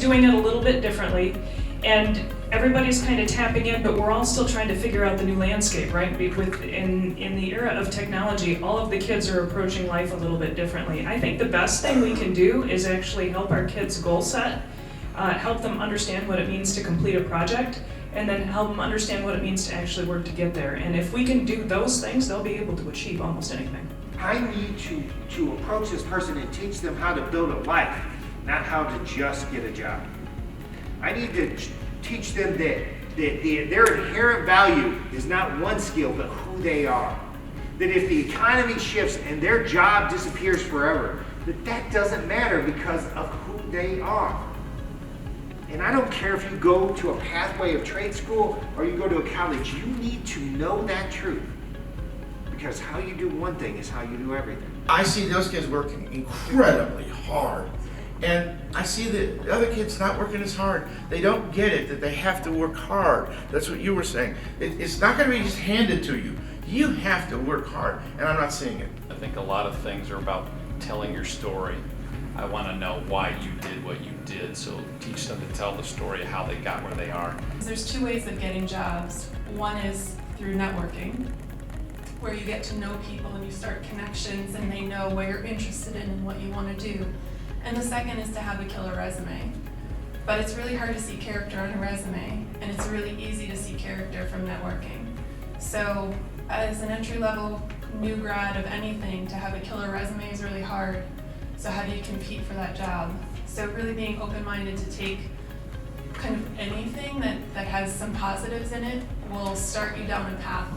doing it a little bit differently, and everybody's kind of tapping in, but we're all still trying to figure out the new landscape, right? In the era of technology, all of the kids are approaching life a little bit differently. I think the best thing we can do is actually help our kids goal set, help them understand what it means to complete a project, and then help them understand what it means to actually work to get there. And if we can do those things, they'll be able to achieve almost anything. I need to approach this person and teach them how to build a life, not how to just get a job. I need to teach them that their inherent value is not one skill, but who they are. That if the economy shifts and their job disappears forever, that doesn't matter because of who they are. And I don't care if you go to a pathway of trade school or you go to a college, you need to know that truth. Because how you do one thing is how you do everything. I see those kids working incredibly hard. And I see the other kids not working as hard. They don't get it, that they have to work hard. That's what you were saying. It's not going to be just handed to you. You have to work hard, and I'm not seeing it. I think a lot of things are about telling your story. I want to know why you did what you did, so teach them to tell the story of how they got where they are. There's two ways of getting jobs. One is through networking, where you get to know people and you start connections and they know what you're interested in and what you want to do. And the second is to have a killer resume. But it's really hard to see character on a resume, and it's really easy to see character from networking. So as an entry-level new grad of anything, to have a killer resume is really hard. So how do you compete for that job? So really being open-minded to take kind of anything that has some positives in it will start you down a path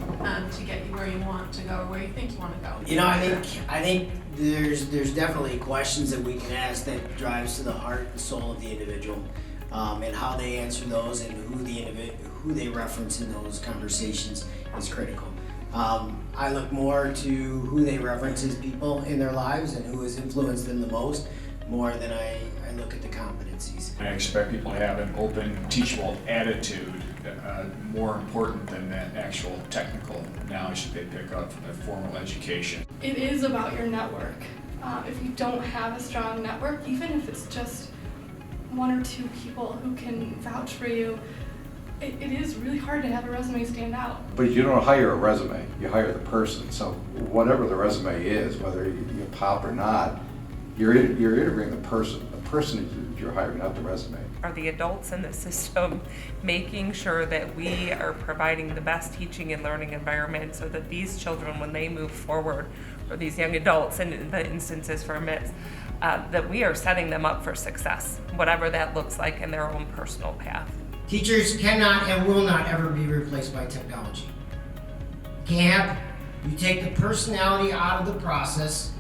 to get you where you want to go or where you think you want to go. You know, I think there's definitely questions that we can ask that drives to the heart and soul of the individual, and how they answer those and who they reference in those conversations is critical. I look more to who they reference as people in their lives and who has influenced them the most, more than I look at the competencies. I expect people to have an open, teachable attitude, more important than that actual technical knowledge that they pick up from their formal education. It is about your network. If you don't have a strong network, even if it's just one or two people who can vouch for you, it is really hard to have a resume stand out. But you don't hire a resume, you hire the person. So whatever the resume is, whether you pop or not, you're interviewing the person. The person you're hiring, not the resume. Are the adults in the system making sure that we are providing the best teaching and learning environment so that these children, when they move forward, or these young adults in the instances for MITS, that we are setting them up for success, whatever that looks like in their own personal path. Teachers cannot and will not ever be replaced by technology. Can't. You take the personality out of the process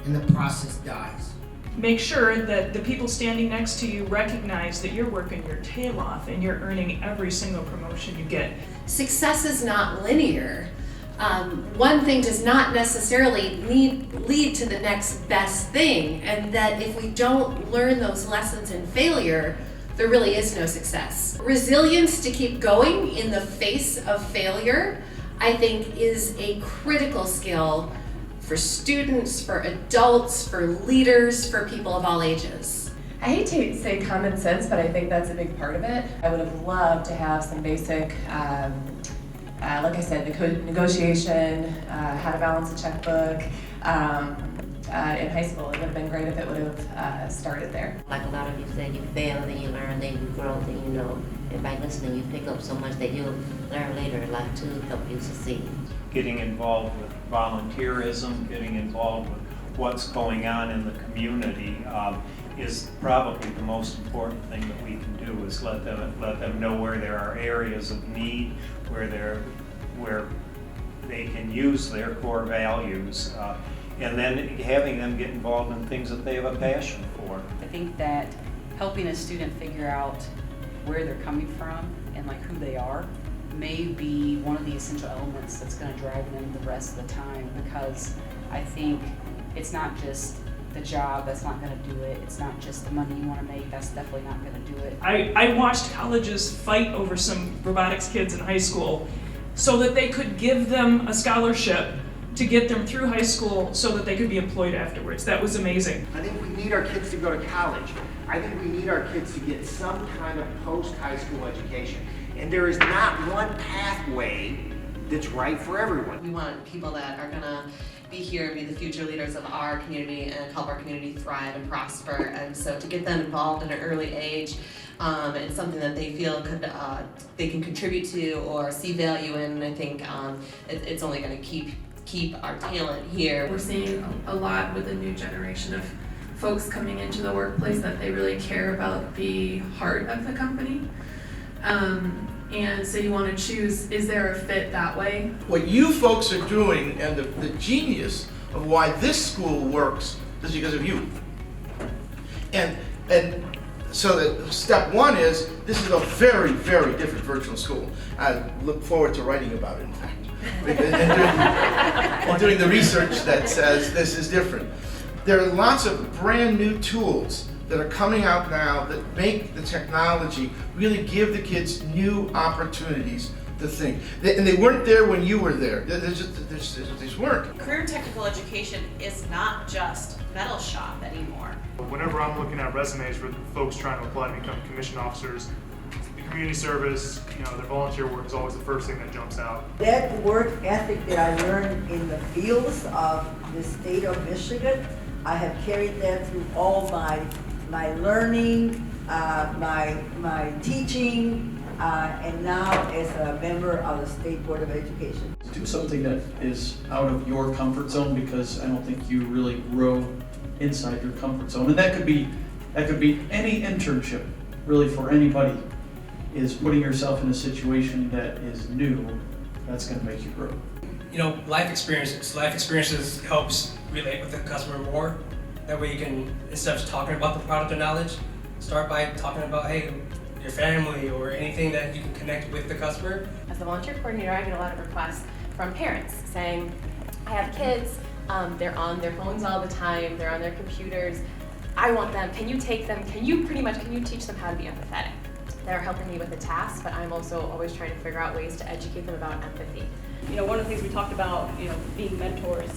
and the process dies. Make sure that the people standing next to you recognize that you're working your tail off and you're earning every single promotion you get. Success is not linear. One thing does not necessarily lead to the next best thing, and that if we don't learn those lessons in failure, there really is no success. Resilience to keep going in the face of failure, I think, is a critical skill for students, for adults, for leaders, for people of all ages. I hate to say common sense, but I think that's a big part of it. I would have loved to have some basic, like I said, negotiation, how to balance a checkbook. In high school, it would have been great if it would have started there. Like a lot of you say, you fail, then you learn, then you grow, then you know. And by listening, you pick up so much that you'll learn later in life to help you succeed. Getting involved with volunteerism, getting involved with what's going on in the community is probably the most important thing that we can do, is let them know where there are areas of need, where they can use their core values. And then having them get involved in things that they have a passion for. I think that helping a student figure out where they're coming from and like who they are may be one of the essential elements that's going to drive them the rest of the time, because I think it's not just the job that's not going to do it, it's not just the money you want to make, that's definitely not going to do it. I watched colleges fight over some robotics kids in high school so that they could give them a scholarship to get them through high school so that they could be employed afterwards. That was amazing. I think we need our kids to go to college. I think we need our kids to get some kind of post-high school education. And there is not one pathway that's right for everyone. We want people that are gonna be here, be the future leaders of our community and help our community thrive and prosper. And so to get them involved at an early age, it's something that they feel they can contribute to or see value in. I think it's only gonna keep our talent here. We're seeing a lot with the new generation of folks coming into the workplace that they really care about the heart of the company. And so you want to choose, is there a fit that way? What you folks are doing and the genius of why this school works is because of you. And so that step one is, this is a very, very different virtual school. I look forward to writing about it, in fact. And doing the research that says this is different. There are lots of brand new tools that are coming out now that make the technology really give the kids new opportunities to think. And they weren't there when you were there. They just weren't. Career technical education is not just metal shop anymore. Whenever I'm looking at resumes for folks trying to apply to become commissioned officers, the community service, their volunteer work is always the first thing that jumps out. That work ethic that I learned in the fields of the state of Michigan, I have carried that through all my learning, my teaching, and now as a member of the State Board of Education. Do something that is out of your comfort zone, because I don't think you really grow inside your comfort zone. And that could be any internship, really, for anybody, is putting yourself in a situation that is new. That's going to make you grow. Life experiences helps relate with the customer more. That way you can, instead of just talking about the product or knowledge, start by talking about, hey, your family or anything that you can connect with the customer. As the volunteer coordinator, I get a lot of requests from parents saying, I have kids, they're on their phones all the time, they're on their computers, I want them, can you take them, can you teach them how to be empathetic? They're helping me with the task, but I'm also always trying to figure out ways to educate them about empathy. One of the things we talked about, being mentors,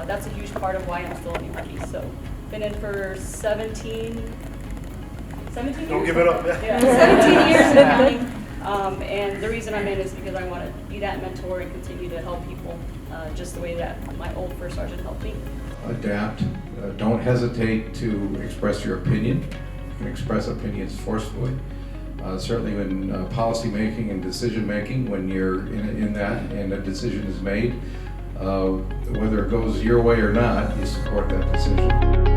that's a huge part of why I'm still in UP. So, been in for 17 years? Don't give it up. Yeah, 17 years in accounting. And the reason I'm in is because I want to be that mentor and continue to help people just the way that my old first sergeant helped me. Adapt. Don't hesitate to express your opinion. You can express opinions forcefully. Certainly in policy making and decision making, when you're in that and a decision is made, whether it goes your way or not, you support that decision.